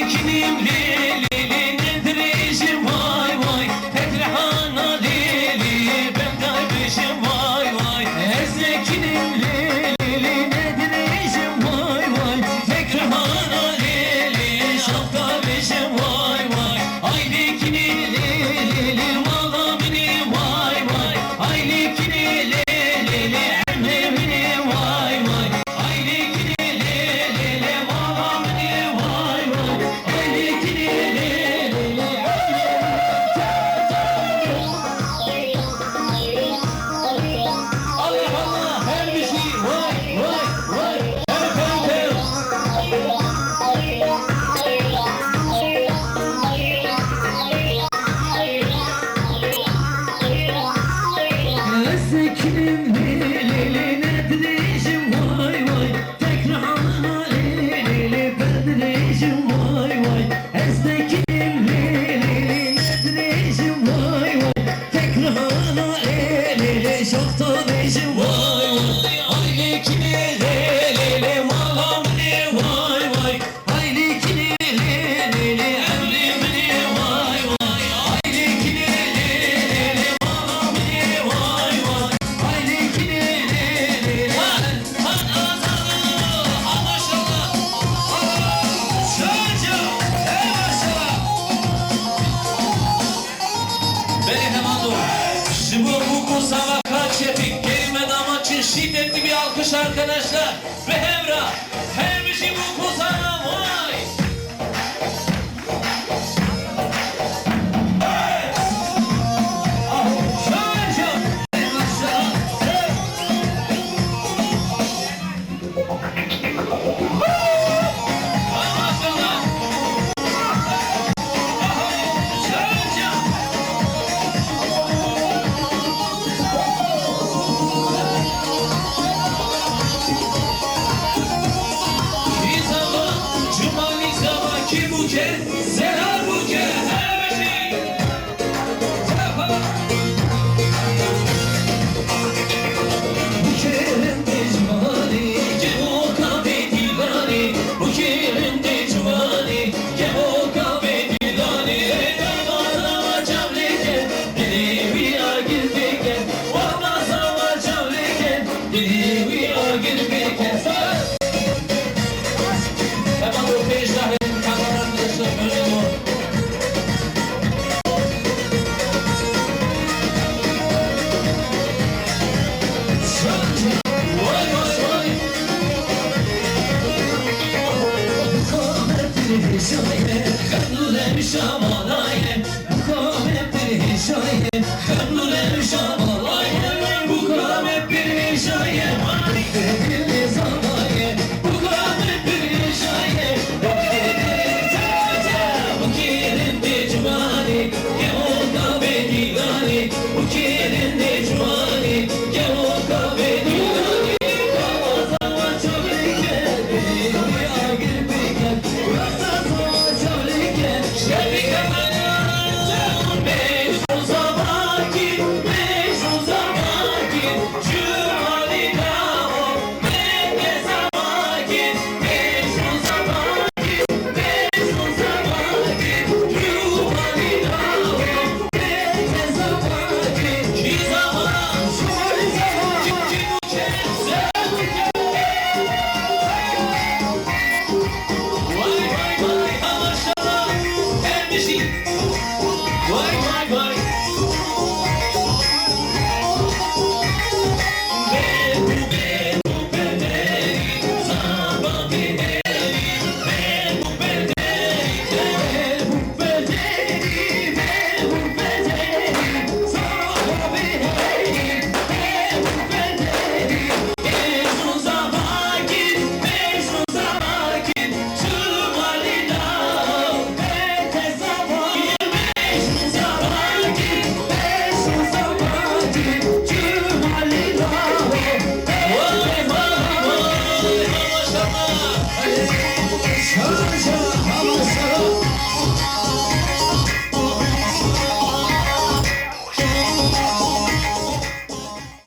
Ezdekinim lili nedir işim vay vay. Tekrahana lili ben kardeşim vay vay. Ezdekinim lili nedir işim vay vay. Tekrahana lili şap kardeşim vay vay. Aydekini lili valla beni vay vay. Aydekini lili emrivini vay vay. Aydekini lili valla beni vay vay. Aydekini lili Allah Allah her bir şey vay vay vay. Efendim. Ezdekinim lili nedir işim vay vay. Tekrarına lili bendir işim vay vay. Ezdekinim lili nedir işim vay vay. Tekrarına lili şokta işim vay vay. Aydekini lili malam ne vay vay. Aydekini lili emrimini vay vay. Aydekini lili malam ne vay vay. Aydekini lili maşallah. Çocuğum maşallah. Beni hemen dur. Şimdi bu kursama kaç yapık kelime damaçın şiddetli bir alkış arkadaşlar. Ve Hevra her bir şey bu kursama vay. Çocuğum maşallah. Maşallah. Çocuğum. İzaba, Cumali Zaba, ki buke, Zerar buke, her bir şey. Yapalım. Bu kerimde cumali, gebo kahve dilani. Bu kerimde cumali, gebo kahve dilani. Ramazan çavleken, dili vira girpeken. Ramazan çavleken, dili vira girpeken. Hemen o pejdahin kanalarını sömürüyor. Vay vay vay. Kamertini şöyle kanlı demiş amana.